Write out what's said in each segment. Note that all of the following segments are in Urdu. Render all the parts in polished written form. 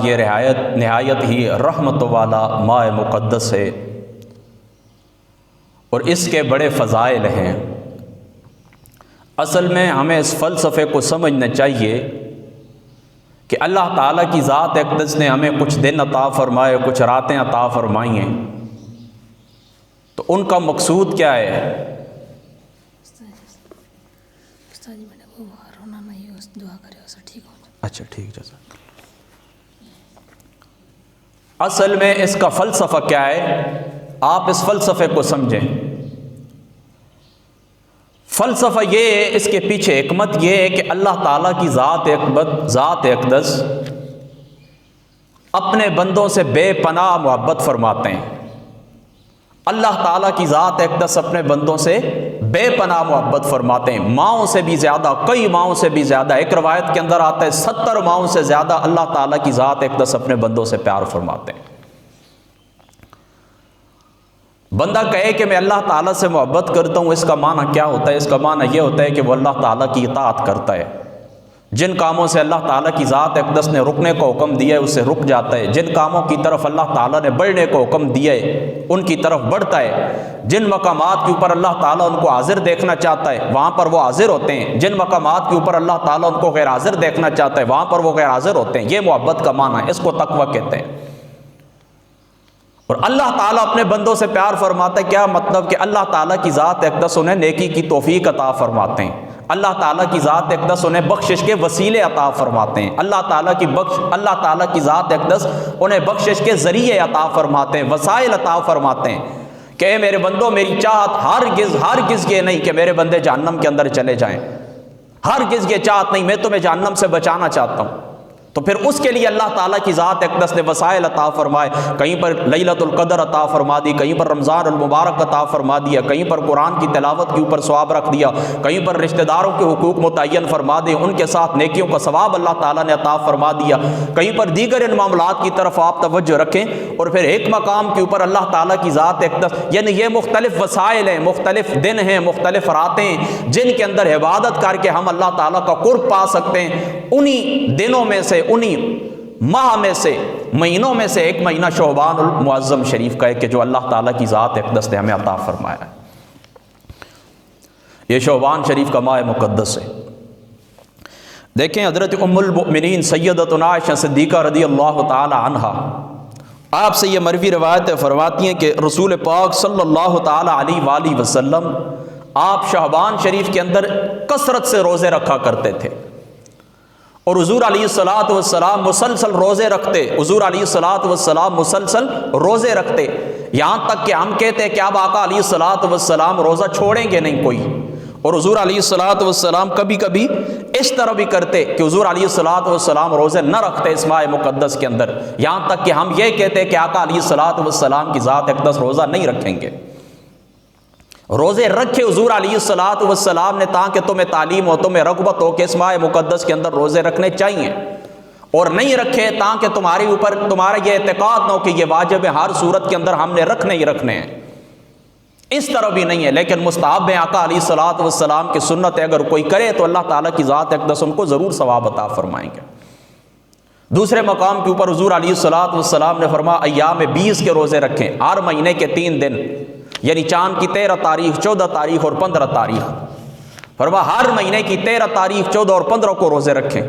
یہ نہایت ہی رحمت والا ماہ مقدس ہے اور اس کے بڑے فضائل ہیں۔ اصل میں ہمیں اس فلسفے کو سمجھنا چاہیے کہ اللہ تعالیٰ کی ذات اقدس نے ہمیں کچھ دن عطا فرمائے، کچھ راتیں عطا فرمائی ہیں، تو ان کا مقصود کیا ہے؟ اچھا ٹھیک جیسا۔ اصل میں اس کا فلسفہ کیا ہے؟ آپ اس فلسفے کو سمجھیں۔ فلسفہ یہ ہے، اس کے پیچھے حکمت یہ ہے کہ اللہ تعالیٰ کی ذات اقدس اپنے بندوں سے بے پناہ محبت فرماتے ہیں۔ اللہ تعالیٰ کی ذات اقدس اپنے بندوں سے بے پناہ محبت فرماتے ہیں، ماؤں سے بھی زیادہ، کئی ماؤں سے بھی زیادہ۔ ایک روایت کے اندر آتا ہے 70 ماؤں سے زیادہ اللہ تعالیٰ کی ذات اقدس اپنے بندوں سے پیار فرماتے ہیں۔ بندہ کہے کہ میں اللہ تعالیٰ سے محبت کرتا ہوں، اس کا معنی کیا ہوتا ہے؟ اس کا معنی یہ ہوتا ہے کہ وہ اللہ تعالیٰ کی اطاعت کرتا ہے، جن کاموں سے اللہ تعالیٰ کی ذات اقدس نے رکنے کو حکم دیا ہے اس سے رک جاتا ہے، جن کاموں کی طرف اللہ تعالیٰ نے بڑھنے کو حکم دیا ہے ان کی طرف بڑھتا ہے، جن مقامات کے اوپر اللہ تعالیٰ ان کو حاضر دیکھنا چاہتا ہے وہاں پر وہ حاضر ہوتے ہیں، جن مقامات کے اوپر اللہ تعالیٰ ان کو غیر حاضر دیکھنا چاہتا ہے وہاں پر وہ غیر حاضر ہوتے ہیں۔ یہ محبت کا معنی ہے، اس کو تقویٰ کہتے ہیں۔ اور اللہ تعالیٰ اپنے بندوں سے پیار فرماتا ہے، کیا مطلب؟ کہ اللہ تعالیٰ کی ذات اقدس انہیں نیکی کی توفیق عطا فرماتے ہیں، اللہ تعالیٰ کی ذات اقدس انہیں بخشش کے وسیلے عطا فرماتے ہیں، اللہ تعالیٰ کی ذات اقدس انہیں بخشش کے ذریعے عطا فرماتے ہیں، وسائل عطا فرماتے ہیں کہ اے میرے بندوں، میری چاہت ہرگز یہ نہیں کہ میرے بندے جہنم کے اندر چلے جائیں، ہرگز یہ چاہت نہیں، میں تمہیں جہنم سے بچانا چاہتا ہوں۔ تو پھر اس کے لیے اللہ تعالیٰ کی ذات اقدس نے وسائل عطا فرمائے، کہیں پر لیلۃ القدر عطا فرما دی، کہیں پر رمضان المبارک عطا فرما دیا، کہیں پر قرآن کی تلاوت کے اوپر ثواب رکھ دیا، کہیں پر رشتہ داروں کے حقوق متعین فرما دے، ان کے ساتھ نیکیوں کا ثواب اللہ تعالیٰ نے عطا فرما دیا، کہیں پر دیگر ان معاملات کی طرف آپ توجہ رکھیں۔ اور پھر ایک مقام کے اوپر اللہ تعالیٰ کی ذات اقدس، یعنی یہ مختلف وسائل ہیں، مختلف دن ہیں، مختلف راتیں ہیں جن کے اندر عبادت کر کے ہم اللہ تعالیٰ کا قرب پا سکتے ہیں۔ انہی دنوں میں سے، انہی ماہ میں سے، مہینوں میں سے ایک مہینہ شعبان المعظم شریف کا ہے کہ جو اللہ تعالیٰ کی ذات اقدس نے ہمیں عطا فرمایا ہے۔ یہ شعبان شریف کا ماہ مقدس ہے۔ دیکھیں حضرت ام المؤمنین سیدتنا عائشہ صدیقہ رضی اللہ تعالی عنہا، آپ سے یہ مروی روایتیں فرماتی ہیں کہ رسول پاک صلی اللہ تعالی علیہ وآلہ وسلم آپ شعبان شریف کے اندر کثرت سے روزے رکھا کرتے تھے، اور حضور علیہ الصلوۃ والسلام مسلسل روزے رکھتے، حضور علیہ الصلوۃ والسلام مسلسل روزے رکھتے، یہاں تک کہ ہم کہتے ہیں کہ اب آقا علیہ الصلوۃ والسلام روزہ چھوڑیں گے نہیں کوئی۔ اور حضور علیہ الصلوۃ والسلام کبھی کبھی اس طرح بھی کرتے کہ حضور علیہ الصلوۃ والسلام روزے نہ رکھتے اس ماہ مقدس کے اندر، یہاں تک کہ ہم یہ کہتے ہیں کہ آقا علیہ الصلوۃ والسلام کی ذات اقدس روزہ نہیں رکھیں گے۔ روزے رکھے حضور علیہ الصلوۃ والسلام نے تاکہ تمہیں تعلیم ہو، تمہیں رغبت ہو کہ اس ماہ مقدس کے اندر روزے رکھنے چاہیے، اور نہیں رکھے تاکہ تمہارے اوپر تمہارا یہ اعتقاد نہ ہو کہ یہ واجب ہے، ہر صورت کے اندر ہم نے رکھنے ہی رکھنے ہیں، اس طرح بھی نہیں ہے، لیکن مستحب ہے، آقا علیہ الصلوۃ والسلام کی سنت ہے، اگر کوئی کرے تو اللہ تعالیٰ کی ذات اقدس ان کو ضرور ثواب عطا فرمائیں گے۔ دوسرے مقام کے اوپر حضور علیہ الصلوۃ والسلام نے فرمایا ایام 20 کے روزے رکھیں، ہر مہینے کے 3 دن، یعنی چاند کی 13 تاریخ، 14 تاریخ اور 15 تاریخ، فرمایا ہر مہینے کی 13 تاریخ، 14 اور 15 کو روزے رکھیں۔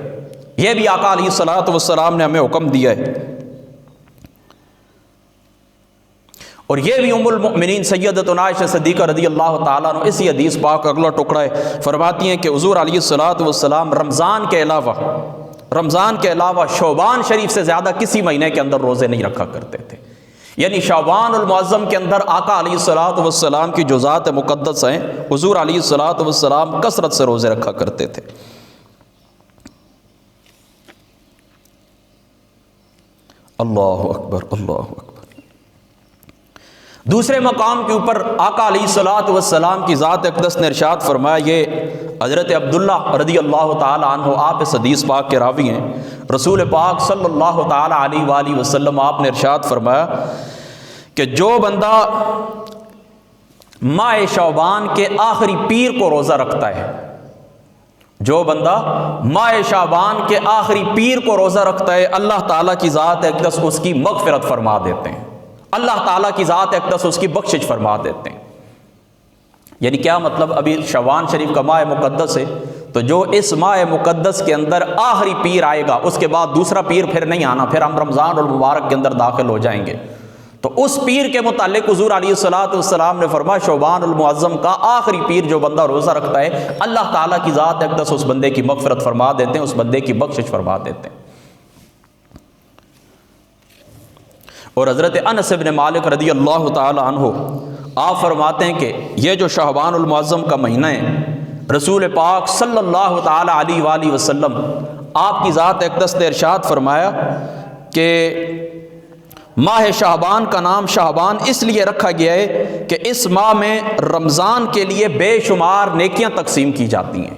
یہ بھی آقا علیہ الصلوۃ والسلام نے ہمیں حکم دیا ہے۔ اور یہ بھی ام المؤمنین سیدتنا عائشہ صدیقہ رضی اللہ تعالیٰ عنہ اسی حدیث پاک کا اگلا ٹکڑا ہے، فرماتی ہیں کہ حضور علیہ الصلوۃ والسلام رمضان کے علاوہ شعبان شریف سے زیادہ کسی مہینے کے اندر روزے نہیں رکھا کرتے تھے، یعنی شعبان المعظم کے اندر آقا علیہ الصلوۃ والسلام کی جو ذات مقدس ہیں، حضور علیہ الصلوۃ والسلام کثرت سے روزے رکھا کرتے تھے۔ اللہ اکبر، اللہ اکبر۔ دوسرے مقام کے اوپر آقا علیہ الصلوۃ والسلام کی ذات اقدس نے ارشاد فرمایا، یہ حضرت عبداللہ رضی اللہ تعالی عنہ، آپ اس حدیث پاک کے راوی ہیں، رسول پاک صلی اللہ تعالی علیہ وآلہ وسلم آپ نے ارشاد فرمایا کہ جو بندہ ماہ شعبان کے آخری پیر کو روزہ رکھتا ہے جو بندہ ماہ شعبان کے آخری پیر کو روزہ رکھتا ہے اللہ تعالیٰ کی ذات اقدس اس کی مغفرت فرما دیتے ہیں، اللہ تعالیٰ کی ذات اقدس اس کی بخشش فرما دیتے ہیں۔ یعنی کیا مطلب؟ ابھی شعبان شریف کا ماہ مقدس ہے، تو جو اس ماہ مقدس کے اندر آخری پیر آئے گا اس کے بعد دوسرا پیر پھر نہیں آنا، پھر ہم رمضان المبارک کے اندر داخل ہو جائیں گے۔ تو اس پیر کے متعلق حضور علیہ الصلوۃ والسلام نے فرمایا شعبان المعظم کا آخری پیر جو بندہ روزہ رکھتا ہے اللہ تعالیٰ کی ذات اقدس اس بندے کی مغفرت فرما دیتے ہیں، اس بندے کی بخشش فرما دیتے ہیں۔ اور حضرت انس بن مالک رضی اللہ تعالی عنہ آپ فرماتے ہیں کہ یہ جو شعبان المعظم کا مہینہ ہے، رسول پاک صلی اللہ تعالی علیہ وآلہ وسلم آپ کی ذات اقدس نے ارشاد فرمایا کہ ماہ شعبان کا نام شعبان اس لیے رکھا گیا ہے کہ اس ماہ میں رمضان کے لیے بے شمار نیکیاں تقسیم کی جاتی ہیں۔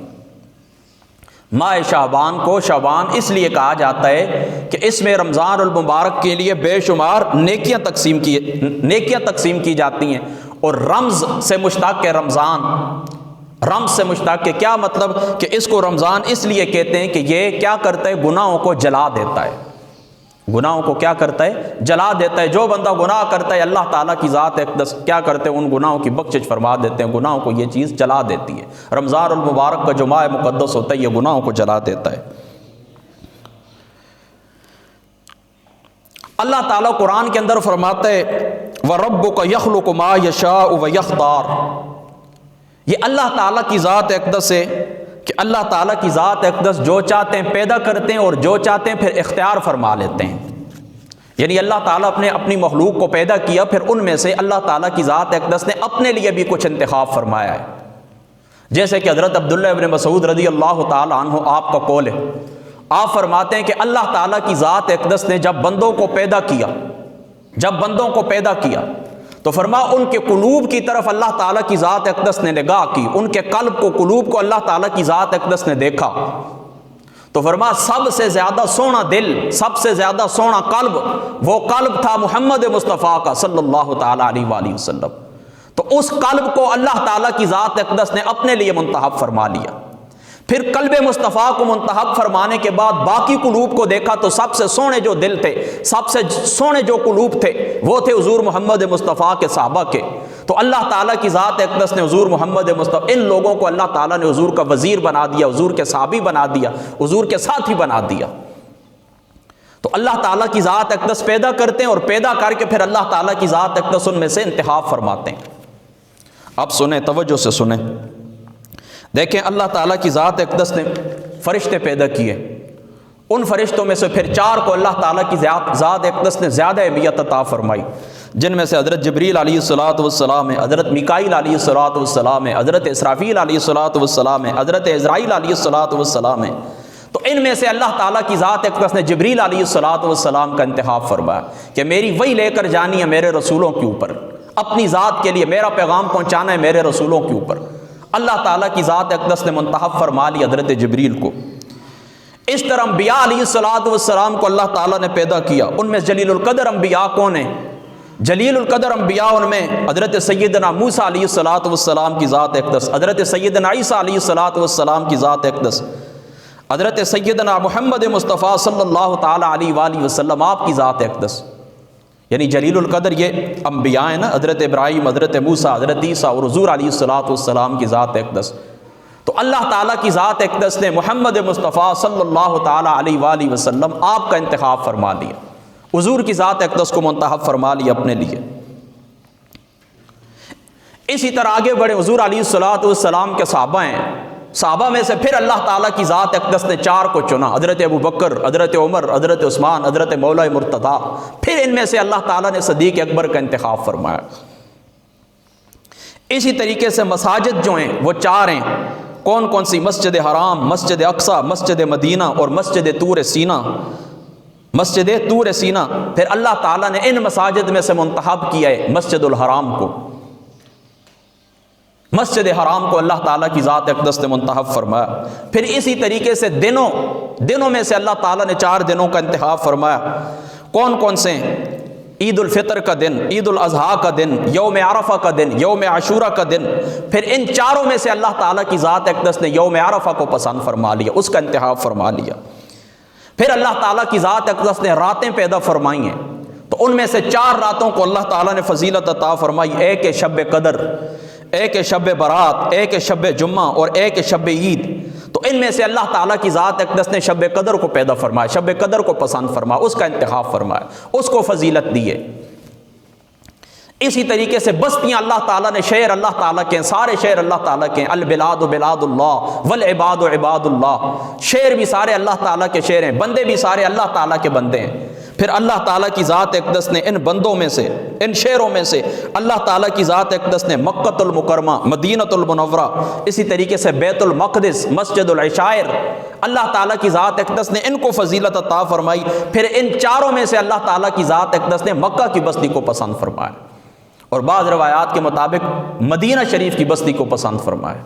ماہ شعبان کو شعبان اس لیے کہا جاتا ہے کہ اس میں رمضان المبارک کے لیے بے شمار نیکیاں تقسیم کی جاتی ہیں۔ اور رمز سے مشتق ہے رمضان، رمز سے مشتق ہے، کیا مطلب کہ اس کو رمضان اس لیے کہتے ہیں کہ یہ کیا کرتا ہے؟ گناہوں کو جلا دیتا ہے، گناہوں کو کیا کرتا ہے؟ جلا دیتا ہے۔ جو بندہ گناہ کرتا ہے اللہ تعالیٰ کی ذات اقدس کیا کرتے ہیں؟ ان گناہوں کی بخشش فرما دیتے ہیں، گناہوں کو یہ چیز جلا دیتی ہے۔ رمضان المبارک کا جو ماہ مقدس ہوتا ہے یہ گناہوں کو جلا دیتا ہے۔ اللہ تعالیٰ قرآن کے اندر فرماتا ہے وَرَبُّكَ يَخْلُقُ مَا يَشَاءُ وَيَخْتَارُ، یہ اللہ تعالیٰ کی ذات اقدس ہے کہ اللہ تعالیٰ کی ذات اقدس جو چاہتے ہیں پیدا کرتے ہیں اور جو چاہتے ہیں پھر اختیار فرما لیتے ہیں۔ یعنی اللہ تعالیٰ اپنی مخلوق کو پیدا کیا، پھر ان میں سے اللہ تعالیٰ کی ذات اقدس نے اپنے لیے بھی کچھ انتخاب فرمایا ہے۔ جیسے کہ حضرت عبداللہ ابن مسعود رضی اللہ تعالیٰ عنہ آپ کا قول ہے، آپ فرماتے ہیں کہ اللہ تعالیٰ کی ذات اقدس نے جب بندوں کو پیدا کیا تو فرما ان کے قلوب کی طرف اللہ تعالیٰ کی ذات اقدس نے نگاہ کی، ان کے قلوب کو اللہ تعالیٰ کی ذات اقدس نے دیکھا، تو فرما سب سے زیادہ سونا دل، سب سے زیادہ سونا قلب، وہ قلب تھا محمد مصطفیٰ کا صلی اللہ تعالیٰ علیہ وآلہ وسلم۔ تو اس قلب کو اللہ تعالیٰ کی ذات اقدس نے اپنے لیے منتخب فرما لیا۔ پھر قلب مصطفیٰ کو منتخب فرمانے کے بعد باقی قلوب کو دیکھا تو سب سے سونے جو دل تھے، سب سے سونے جو قلوب تھے وہ تھے حضور محمد مصطفیٰ کے صحابہ کے۔ تو اللہ تعالیٰ کی ذات اقدس نے حضور محمد مصطفیٰ، ان لوگوں کو اللہ تعالیٰ نے حضور کا وزیر بنا دیا، حضور کے صحابی بنا دیا، حضور کے ساتھی بنا دیا۔ تو اللہ تعالیٰ کی ذات اقدس پیدا کرتے ہیں اور پیدا کر کے پھر اللہ تعالیٰ کی ذات اقدس ان میں سے انتخاب فرماتے ہیں۔ اب سنیں، توجہ سے سنیں، دیکھیں اللہ تعالیٰ کی ذات اقدس نے فرشتے پیدا کیے، ان فرشتوں میں سے پھر 4 کو اللہ تعالیٰ کی ذات اقدس نے زیادہ اہمیت عطا فرمائی، جن میں سے حضرت جبریل علیہ الصلوۃ والسلام ہے، حضرت میکائیل علیہ الصلوۃ والسلام ہے، حضرت اسرافیل علیہ الصلوۃ والسلام ہے، حضرت عزرائیل علیہ الصلوۃ والسلام ہے۔ تو ان میں سے اللہ تعالیٰ کی ذات اقدس نے جبریل علیہ الصلوۃ والسلام کا انتخاب فرمایا کہ میری وہی لے کر جانی ہے میرے رسولوں کے اوپر، اپنی ذات کے لیے میرا پیغام پہنچانا ہے میرے رسولوں کے اوپر۔ اللہ تعالیٰ کی ذات اقدس نے منتخب فرما لی حضرت جبریل کو۔ اس طرح انبیاء علیہ الصلوۃ والسلام کو اللہ تعالیٰ نے پیدا کیا، ان میں جلیل القدر انبیاء کون ہیں؟ جلیل القدر انبیاء ان میں حضرت سیدنا موسیٰ علیہ الصلوۃ والسلام کی ذات اقدس، حضرت سیدنا عیسیٰ علیہ الصلوۃ والسلام کی ذات اقدس، حضرت سیدنا محمد مصطفیٰ صلی اللہ تعالیٰ علیہ وآلہ وسلم آپ کی ذات اقدس۔ یعنی جلیل القدر یہ انبیاء ہیں نا، حضرت ابراہیم، حضرت موسیٰ، حضرت عیسیٰ اور حضور علیہ الصلوۃ والسلام کی ذات اقدس۔ تو اللہ تعالیٰ کی ذات اقدس نے محمد مصطفیٰ صلی اللہ تعالیٰ علیہ وآلہ وسلم آپ کا انتخاب فرما لیا، حضور کی ذات اقدس کو منتخب فرما لیا اپنے لیے۔ اسی طرح آگے بڑھے، حضور علیہ الصلوۃ والسلام کے صحابہ ہیں، صحابہ میں سے پھر اللہ تعالیٰ کی ذات اقدس نے 4 کو چنا، حضرت ابو بکر، حضرت عمر، حضرت عثمان، حضرت مولا مرتضیٰ۔ پھر ان میں سے اللہ تعالیٰ نے صدیق اکبر کا انتخاب فرمایا۔ اسی طریقے سے مساجد جو ہیں وہ 4 ہیں، کون کون سی؟ مسجد حرام، مسجد اقصی، مسجد مدینہ اور مسجد طور سینا، مسجد طور سینا۔ پھر اللہ تعالیٰ نے ان مساجد میں سے منتخب کیا ہے مسجد الحرام کو، مسجد حرام کو اللہ تعالیٰ کی ذات اقدس نے منتخب فرمایا۔ پھر اسی طریقے سے دنوں میں سے اللہ تعالیٰ نے 4 دنوں کا انتخاب فرمایا، کون کون سے ہیں؟ عید الفطر کا دن، عید الاضحیٰ کا دن، یوم عرفہ کا دن، یوم عاشورہ کا دن، پھر ان چاروں میں سے اللہ تعالیٰ کی ذات اقدس نے یوم عرفہ کو پسند فرما لیا، اس کا انتخاب فرما لیا۔ پھر اللہ تعالیٰ کی ذات اقدس نے راتیں پیدا فرمائی ہیں، تو ان میں سے 4 راتوں کو اللہ تعالیٰ نے فضیلت عطا فرمائی، ایک ہے شب قدر، ایک ہے شب برات، ایک ہے شب جمعہ اور ایک ہے شب عید۔ تو ان میں سے اللہ تعالیٰ کی ذات اقدس نے شب قدر کو پیدا فرمایا، شب قدر کو پسند فرمایا، اس کا انتخاب فرمایا، اس کو فضیلت دی ہے۔ اسی طریقے سے بستیاں اللہ تعالیٰ نے، شہر اللہ تعالیٰ کے ہیں، سارے شہر اللہ تعالیٰ کے ہیں، البلاد بلاد اللہ والعباد عباد اللہ، شہر بھی سارے اللہ تعالیٰ کے شہر ہیں، بندے بھی سارے اللہ تعالیٰ کے بندے ہیں۔ پھر اللہ تعالیٰ کی ذات اقدس نے ان بندوں میں سے، ان شہروں میں سے اللہ تعالیٰ کی ذات اقدس نے مکۃ المکرمہ، مدینۃ المنورہ، اسی طریقے سے بیت المقدس، مسجد العشائر، اللہ تعالیٰ کی ذات اقدس نے ان کو فضیلت عطا فرمائی۔ پھر ان چاروں میں سے اللہ تعالیٰ کی ذات اقدس نے مکہ کی بستی کو پسند فرمایا، اور بعض روایات کے مطابق مدینہ شریف کی بستی کو پسند فرمایا۔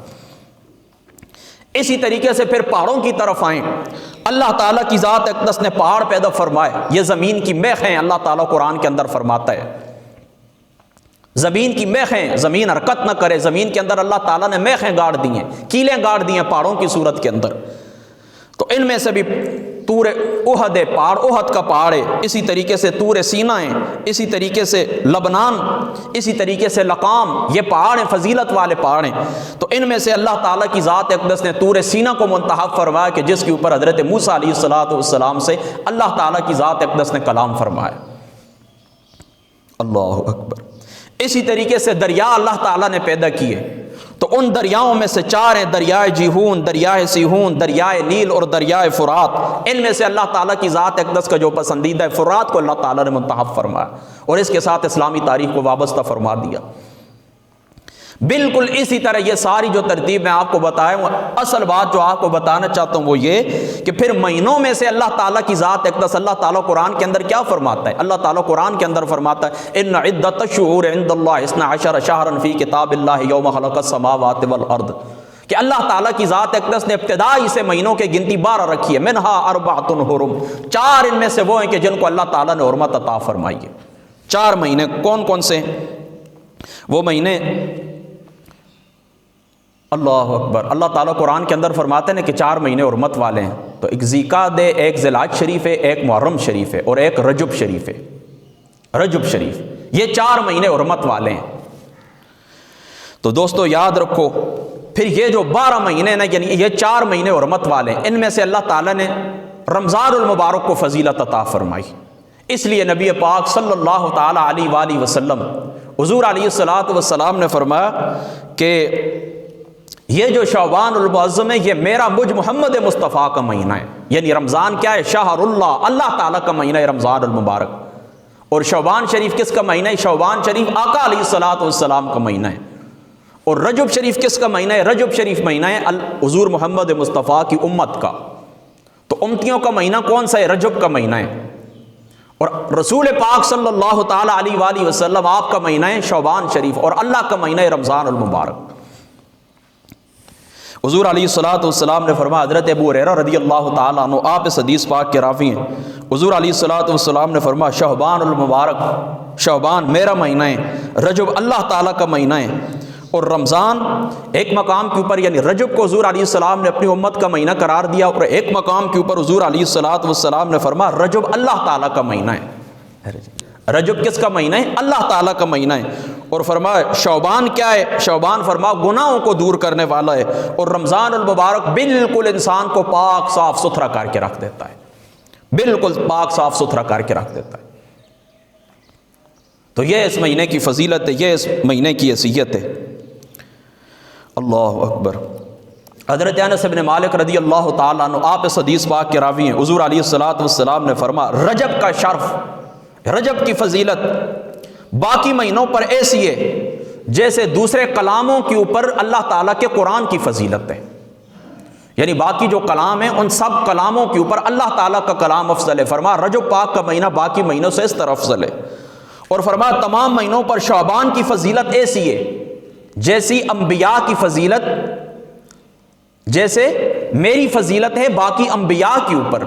اسی طریقے سے پھر پہاڑوں کی طرف آئیں، اللہ تعالیٰ کی ذات اقدس نے پہاڑ پیدا فرمائے، یہ زمین کی میخیں، اللہ تعالیٰ قرآن کے اندر فرماتا ہے زمین کی میخیں، زمین حرکت نہ کرے، زمین کے اندر اللہ تعالیٰ نے میخیں گاڑ دی ہیں، کیلیں گاڑ دی ہیں پہاڑوں کی صورت کے اندر۔ تو ان میں سے بھی طور احد ہے، پہاڑ احد کا پہاڑ ہے، اسی طریقے سے طور سینا ہے، اسی طریقے سے لبنان، اسی طریقے سے لقام، یہ پہاڑ ہیں، فضیلت والے پہاڑ ہیں۔ تو ان میں سے اللہ تعالیٰ کی ذات اقدس نے طور سینا کو منتخب فرمایا کہ جس کے اوپر حضرت موسیٰ علیہ السلام سے اللہ تعالیٰ کی ذات اقدس نے کلام فرمایا۔ اللہ اکبر۔ اسی طریقے سے دریا اللہ تعالیٰ نے پیدا کیے، تو ان دریاؤں میں سے 4 ہیں، دریائے جیہون، دریائے سیہون، دریائے نیل اور دریائے فرات۔ ان میں سے اللہ تعالیٰ کی ذات اقدس کا جو پسندیدہ ہے، فرات کو اللہ تعالیٰ نے منتخب فرمایا اور اس کے ساتھ اسلامی تاریخ کو وابستہ فرما دیا۔ بالکل اسی طرح یہ ساری جو ترتیب میں آپ کو بتایا ہوں، اصل بات جو آپ کو بتانا چاہتا ہوں وہ یہ کہ پھر مہینوں میں سے اللہ تعالیٰ کی ذات اقدس، اللہ تعالیٰ قرآن کے اندر کیا فرماتا ہے؟ اللہ تعالیٰ قرآن کے اندر فرماتا ہے ان عدت الشہور عند اللہ 12 شہرا فی کتاب اللہ یوم خلق السماوات والارض، کہ اللہ تعالیٰ کی ذات اقدس نے ابتدائی سے مہینوں کے گنتی 12 رکھی ہے، منہا 4 حرم، 4 ان میں سے وہ ہیں کہ جن کو اللہ تعالیٰ نے حرمت عطا فرمائی ہے۔ 4 مہینے کون کون سے ہیں؟ وہ مہینے، اللہ اکبر، اللہ تعالیٰ قرآن کے اندر فرماتے ہیں کہ 4 مہینے حرمت والے ہیں، تو ایک ذیقعدہ ہے، ایک ذی الحج شریف ہے، ایک محرم شریف ہے اور ایک رجب شریف ہے۔ رجب شریف، یہ 4 مہینے حرمت والے ہیں۔ تو دوستو یاد رکھو، پھر یہ جو 12 مہینے نا، یعنی یہ 4 مہینے حرمت والے ہیں، ان میں سے اللہ تعالیٰ نے رمضان المبارک کو فضیلت عطا فرمائی۔ اس لیے نبی پاک صلی اللہ تعالیٰ علیہ وآلہ وسلم، حضور علیہ السلام نے فرمایا کہ یہ جو شعبان المعظم ہے، یہ میرا مجھ محمد مصطفیٰ کا مہینہ ہے۔ یعنی رمضان کیا ہے؟ شہر اللہ، اللہ تعالیٰ کا مہینہ ہے رمضان المبارک۔ اور شعبان شریف کس کا مہینہ ہے؟ شعبان شریف آقا علیہ السلام کا مہینہ ہے۔ اور رجب شریف کس کا مہینہ ہے؟ رجب شریف مہینہ ہے حضور محمد مصطفیٰ کی امت کا۔ تو امتیوں کا مہینہ کون سا ہے؟ رجب کا مہینہ ہے۔ اور رسول پاک صلی اللہ تعالیٰ علیہ وآلہ وسلم آپ کا مہینہ ہے شعبان شریف، اور اللہ کا مہینہ ہے رمضان المبارک۔ حضور علیہ السلام نے فرمایا، حضرت ابو ہریرہ رضی اللہ تعالیٰ عنہ، آپ اس حدیث پاک کے راوی ہیں، حضور علیہ السلام نے فرمایا شعبان المبارک، شعبان میرا مہینہ ہے، رجب اللہ تعالیٰ کا مہینہ ہے، اور رمضان ایک مقام کے اوپر، یعنی رجب کو حضور علیہ السلام نے اپنی امت کا مہینہ قرار دیا، اور ایک مقام کے اوپر حضور علیہ السلام نے فرمایا رجب اللہ تعالیٰ کا مہینہ ہے۔ رجب کس کا مہینہ ہے؟ اللہ تعالیٰ کا مہینہ ہے۔ اور فرمایا شعبان کیا ہے؟ شعبان فرمایا گناہوں کو دور کرنے والا ہے، اور رمضان المبارک بالکل انسان کو پاک صاف ستھرا کر کے رکھ دیتا ہے، بالکل پاک صاف ستھرا کر کے رکھ دیتا ہے۔ تو یہ اس مہینے کی فضیلت ہے، یہ اس مہینے کی حیثیت ہے۔ اللہ اکبر۔ حضرت انس بن مالک رضی اللہ تعالیٰ عنہ، آپ اس حدیث پاک کے راوی ہیں، حضور علیہ السلام نے فرمایا رجب کا شرف، رجب کی فضیلت باقی مہینوں پر ایسی ہے جیسے دوسرے کلاموں کے اوپر اللہ تعالیٰ کے قرآن کی فضیلت ہے۔ یعنی باقی جو کلام ہیں ان سب کلاموں کے اوپر اللہ تعالیٰ کا کلام افضل ہے۔ فرمایا رجب پاک کا مہینہ باقی مہینوں سے اس طرح افضل ہے۔ اور فرمایا تمام مہینوں پر شعبان کی فضیلت ایسی ہے جیسی انبیاء کی فضیلت، جیسے میری فضیلت ہے باقی انبیاء کے اوپر،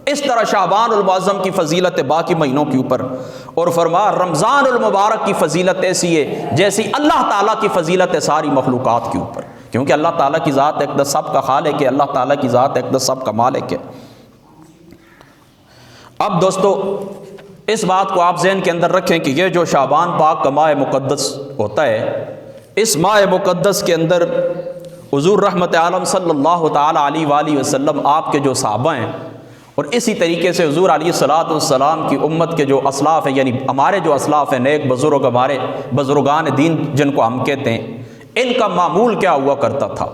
اس طرح شعبان المعظم کی فضیلت باقی مہینوں کے اوپر، اور فرمایا رمضان المبارک کی فضیلت ایسی ہے جیسی اللہ تعالیٰ کی فضیلت ہے ساری مخلوقات کے اوپر، کیونکہ اللہ تعالیٰ کی ذات اقدس سب کا خالق ہے، اللہ تعالیٰ کی ذات اقدس سب کا مالک ہے۔ اب دوستو اس بات کو آپ ذہن کے اندر رکھیں کہ یہ جو شعبان پاک کا ماہ مقدس ہوتا ہے، اس ماہ مقدس کے اندر حضور رحمت عالم صلی اللہ تعالیٰ علیہ وآلہ وسلم، آپ کے جو صحابہ ہیں، اور اسی طریقے سے حضور علیہ الصلوۃ والسلام کی امت کے جو اسلاف ہیں، یعنی ہمارے جو اسلاف ہیں، نیک بزرگ، ہمارے بزرگان دین جن کو ہم کہتے ہیں، ان کا معمول کیا ہوا کرتا تھا،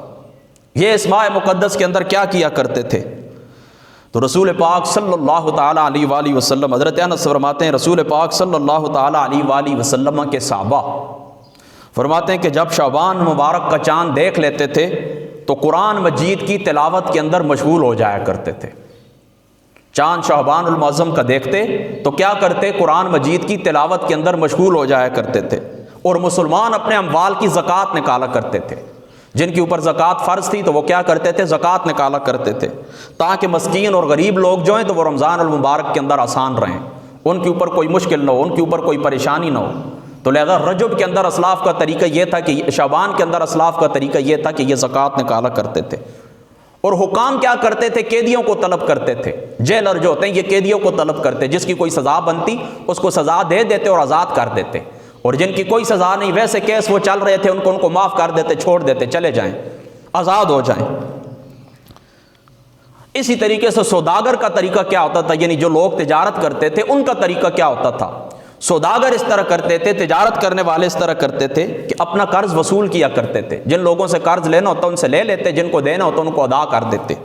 یہ اس ماہ مقدس کے اندر کیا کیا کرتے تھے؟ تو رسول پاک صلی اللہ تعالیٰ علیہ وآلہ وسلم، حضرت انس فرماتے ہیں رسول پاک صلی اللہ تعالیٰ علیہ وآلہ وسلم کے صحابہ فرماتے ہیں کہ جب شعبان مبارک کا چاند دیکھ لیتے تھے تو قرآن مجید کی تلاوت کے اندر مشغول ہو جایا کرتے تھے۔ چاند شعبان المعظم کا دیکھتے تو کیا کرتے؟ قرآن مجید کی تلاوت کے اندر مشغول ہو جایا کرتے تھے، اور مسلمان اپنے اموال کی زکوٰۃ نکالا کرتے تھے، جن کے اوپر زکوٰۃ فرض تھی تو وہ کیا کرتے تھے؟ زکوٰۃ نکالا کرتے تھے، تاکہ مسکین اور غریب لوگ جو ہیں تو وہ رمضان المبارک کے اندر آسان رہیں، ان کے اوپر کوئی مشکل نہ ہو، ان کے اوپر کوئی پریشانی نہ ہو۔ تو لہذا رجب کے اندر اسلاف کا طریقہ یہ تھا کہ شعبان کے اندر اسلاف کا طریقہ یہ تھا کہ یہ زکوٰۃ نکالا کرتے تھے۔ اور حکام کیا کرتے تھے؟ قیدیوں کو طلب کرتے تھے، جیلر جو ہوتے ہیں یہ قیدیوں کو طلب کرتے، جس کی کوئی سزا بنتی اس کو سزا دے دیتے اور آزاد کر دیتے، اور جن کی کوئی سزا نہیں، ویسے کیس وہ چل رہے تھے، ان کو معاف کر دیتے، چھوڑ دیتے، چلے جائیں، آزاد ہو جائیں۔ اسی طریقے سے سوداگر کا طریقہ کیا ہوتا تھا، یعنی جو لوگ تجارت کرتے تھے ان کا طریقہ کیا ہوتا تھا؟ سوداگر اس طرح کرتے تھے، تجارت کرنے والے اس طرح کرتے تھے کہ اپنا قرض وصول کیا کرتے تھے، جن لوگوں سے قرض لینا ہوتا ان سے لے لیتے، جن کو دینا ہوتا ان کو ادا کر دیتے،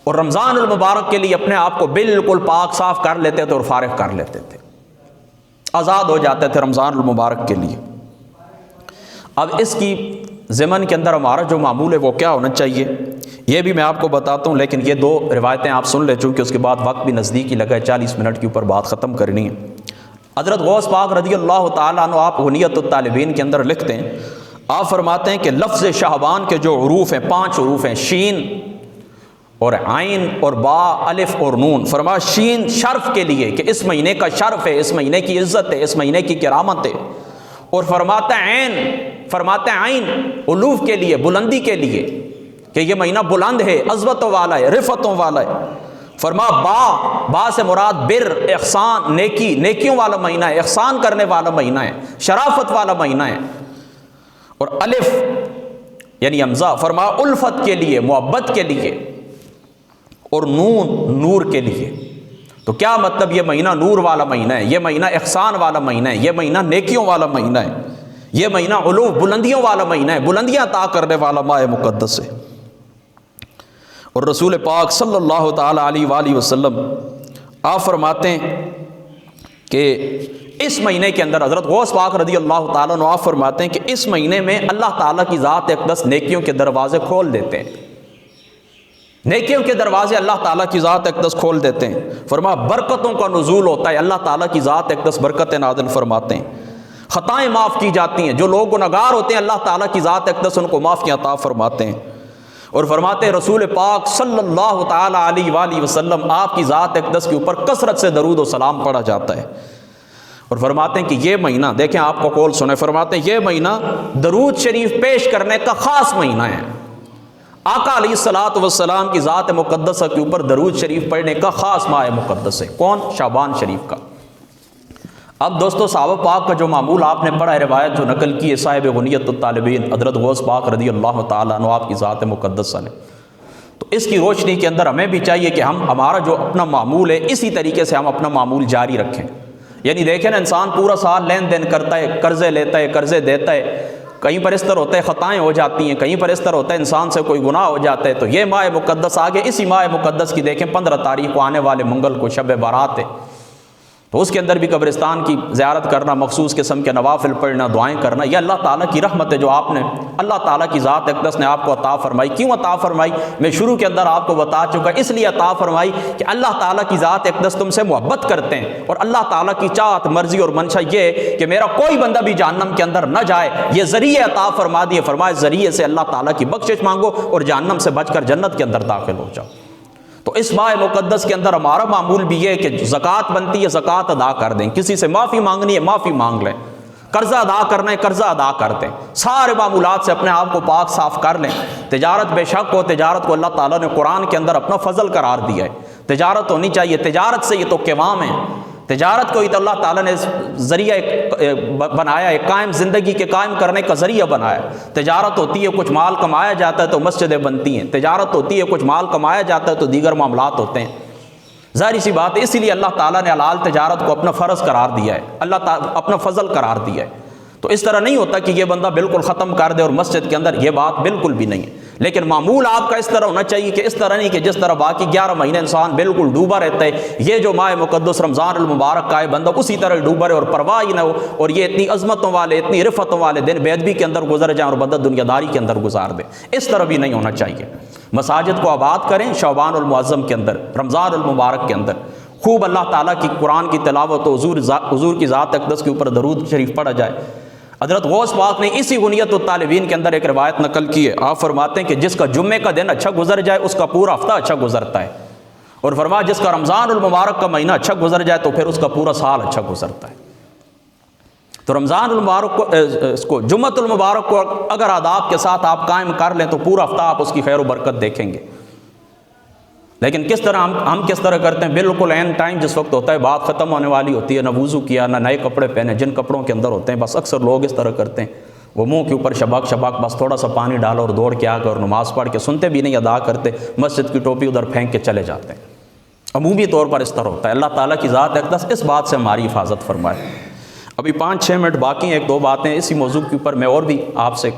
اور رمضان المبارک کے لیے اپنے آپ کو بالکل پاک صاف کر لیتے تھے اور فارغ کر لیتے تھے، آزاد ہو جاتے تھے رمضان المبارک کے لیے۔ اب اس کی ضمن کے اندر ہمارا جو معمول ہے وہ کیا ہونا چاہیے، یہ بھی میں آپ کو بتاتا ہوں، لیکن یہ دو روایتیں آپ سن لیں چونکہ اس کے بعد وقت بھی نزدیک ہی لگا ہے، 40 منٹ کے اوپر بات ختم کرنی ہے۔ حضرت غوث پاک رضی اللہ تعالیٰ عنہ آپ غنیت الطالبین کے اندر لکھتے ہیں، آپ فرماتے ہیں کہ لفظ شعبان کے جو حروف ہیں، 5 حروف ہیں، شین اور عین اور با، الف اور نون۔ فرمایا شین شرف کے لیے کہ اس مہینے کا شرف ہے، اس مہینے کی عزت ہے، اس مہینے کی کرامت ہے، اور فرماتا ہے عین علوف کے لیے، بلندی کے لیے، کہ یہ مہینہ بلند ہے، عظمتوں والا ہے، رفعتوں والا ہے۔ فرما با سے مراد بر، احسان، نیکیوں والا مہینہ ہے، احسان کرنے والا مہینہ ہے، شرافت والا مہینہ ہے، اور الف یعنی حمزہ فرما الفت کے لیے، محبت کے لیے، اور نون نور کے لیے۔ تو کیا مطلب؟ یہ مہینہ نور والا مہینہ ہے، یہ مہینہ احسان والا مہینہ ہے، یہ مہینہ نیکیوں والا مہینہ ہے، یہ مہینہ علو بلندیوں والا مہینہ ہے، بلندیاں عطا کرنے والا ماہ مقدس ہے۔ اور رسول پاک صلی اللہ تعالیٰ علیہ وآلہ وسلم آپ فرماتے ہیں کہ اس مہینے کے اندر، حضرت غوث پاک رضی اللہ تعالیٰ عنہ آپ فرماتے ہیں کہ اس مہینے میں اللہ تعالیٰ کی ذات اقدس نیکیوں کے دروازے کھول دیتے ہیں، نیکیوں کے دروازے اللہ تعالیٰ کی ذات اقدس کھول دیتے ہیں۔ فرمایا برکتوں کا نزول ہوتا ہے، اللہ تعالیٰ کی ذات اقدس برکتیں نازل فرماتے ہیں، خطائیں معاف کی جاتی ہیں، جو لوگ گنہگار ہوتے ہیں اللہ تعالیٰ کی ذات اقدس ان کو معافیاں عطا فرماتے ہیں۔ اور فرماتے ہیں رسول پاک صلی اللہ تعالیٰ علیہ وآلہ وسلم آپ کی ذات اقدس کے اوپر کثرت سے درود و سلام پڑھا جاتا ہے، اور فرماتے ہیں کہ یہ مہینہ، دیکھیں آپ کو قول سنیں، فرماتے ہیں یہ مہینہ درود شریف پیش کرنے کا خاص مہینہ ہے، آقا علیہ الصلوۃ والسلام کی ذات مقدسہ کے اوپر درود شریف پڑھنے کا خاص ماہ مقدس ہے۔ کون؟ شعبان شریف کا۔ اب دوستو صحابہ پاک کا جو معمول آپ نے پڑھا ہے، روایت جو نقل کی ہے صاحب غنیت الطالبین حضرت غوث پاک رضی اللہ تعالیٰ عنہ آپ کی ذات مقدسہ نے، تو اس کی روشنی کے اندر ہمیں بھی چاہیے کہ ہمارا جو اپنا معمول ہے اسی طریقے سے ہم اپنا معمول جاری رکھیں۔ یعنی دیکھیں نا، انسان پورا سال لین دین کرتا ہے، قرضے لیتا ہے، قرضے دیتا ہے، کہیں پر اس طرح ہوتا ہے خطائیں ہو جاتی ہیں، کہیں پر اس طرح ہوتا ہے انسان سے کوئی گناہ ہو جاتا ہے، تو یہ ماہ مقدس آگے، اسی ماہ مقدس کی دیکھیں 15 تاریخ کو آنے والے منگل کو شب بارات ہے، تو اس کے اندر بھی قبرستان کی زیارت کرنا، مخصوص قسم کے نوافل پڑھنا، دعائیں کرنا، یہ اللہ تعالیٰ کی رحمت ہے جو آپ نے، اللہ تعالیٰ کی ذات اقدس نے آپ کو عطا فرمائی۔ کیوں عطا فرمائی؟ میں شروع کے اندر آپ کو بتا چکا، اس لیے عطا فرمائی کہ اللہ تعالیٰ کی ذات اقدس تم سے محبت کرتے ہیں، اور اللہ تعالیٰ کی چاہت، مرضی اور منشا یہ ہے کہ میرا کوئی بندہ بھی جہنم کے اندر نہ جائے، یہ ذریعے عطا فرما دیے، فرمائے ذریعے سے اللہ تعالیٰ کی بخشش مانگو اور جہنم سے بچ کر جنت کے اندر داخل ہو جاؤ۔ تو اس ماہ مقدس کے اندر ہمارا معمول بھی یہ ہے کہ زکوٰۃ بنتی ہے، زکوٰۃ ادا کر دیں، کسی سے معافی مانگنی ہے معافی مانگ لیں، قرضہ ادا کرنا ہے قرضہ ادا کر دیں، سارے معمولات سے اپنے آپ کو پاک صاف کر لیں۔ تجارت بے شک ہو، تجارت کو اللہ تعالیٰ نے قرآن کے اندر اپنا فضل قرار دیا ہے، تجارت ہونی چاہیے، تجارت سے یہ تو قوام ہے، تجارت کو ہی تو اللہ تعالیٰ نے ذریعہ بنایا ہے، قائم زندگی کے قائم کرنے کا ذریعہ بنایا ہے۔ تجارت ہوتی ہے کچھ مال کمایا جاتا ہے تو مسجدیں بنتی ہیں، تجارت ہوتی ہے کچھ مال کمایا جاتا ہے تو دیگر معاملات ہوتے ہیں، ظاہری سی بات ہے۔ اسی لیے اللہ تعالیٰ نے حلال تجارت کو اپنا فرض قرار دیا ہے، اللہ تعالیٰ اپنا فضل قرار دیا ہے۔ تو اس طرح نہیں ہوتا کہ یہ بندہ بالکل ختم کر دے اور مسجد کے اندر، یہ بات بالکل بھی نہیں ہے، لیکن معمول آپ کا اس طرح ہونا چاہیے کہ اس طرح نہیں کہ جس طرح باقی 11 مہینے انسان بالکل ڈوبا رہتا ہے، یہ جو ماہ مقدس رمضان المبارک کا ہے بندہ اسی طرح ڈوبا رہے اور پرواہ ہی نہ ہو، اور یہ اتنی عظمتوں والے اتنی رفتوں والے دن بے ادبی کے اندر گزر جائیں اور بندہ دنیا داری کے اندر گزار دے، اس طرح بھی نہیں ہونا چاہیے۔ مساجد کو آباد کریں شعبان المعظم کے اندر، رمضان المبارک کے اندر، خوب اللہ تعالیٰ کی قرآن کی تلاوت و حضور کی ذات اقدس کے اوپر درود شریف پڑھا جائے۔ حضرت غوث پاک نے اسی غنیت الطالبین کے اندر ایک روایت نقل کی ہے، آپ فرماتے ہیں کہ جس کا جمعے کا دن اچھا گزر جائے اس کا پورا ہفتہ اچھا گزرتا ہے، اور فرمایا جس کا رمضان المبارک کا مہینہ اچھا گزر جائے تو پھر اس کا پورا سال اچھا گزرتا ہے۔ تو رمضان المبارک کو اس کو جمعۃ المبارک کو اگر آداب کے ساتھ آپ قائم کر لیں تو پورا ہفتہ آپ اس کی خیر و برکت دیکھیں گے۔ لیکن کس طرح ہم کس طرح کرتے ہیں، بالکل عین ٹائم جس وقت ہوتا ہے بات ختم ہونے والی ہوتی ہے، نہ وضو کیا نہ نئے کپڑے پہنے، جن کپڑوں کے اندر ہوتے ہیں، بس اکثر لوگ اس طرح کرتے ہیں، وہ منہ کے اوپر شباک شباک بس تھوڑا سا پانی ڈالو اور دوڑ کے آ کر نماز پڑھ کے سنتے بھی نہیں، ادا کرتے، مسجد کی ٹوپی ادھر پھینک کے چلے جاتے ہیں۔ عمومی طور پر اس طرح ہوتا ہے۔ اللہ تعالیٰ کی ذات اقدس اس بات سے ہماری حفاظت فرمائے۔ ابھی 5-6 منٹ باقی ہیں، 1-2 باتیں اسی موضوع کے اوپر میں اور بھی آپ سے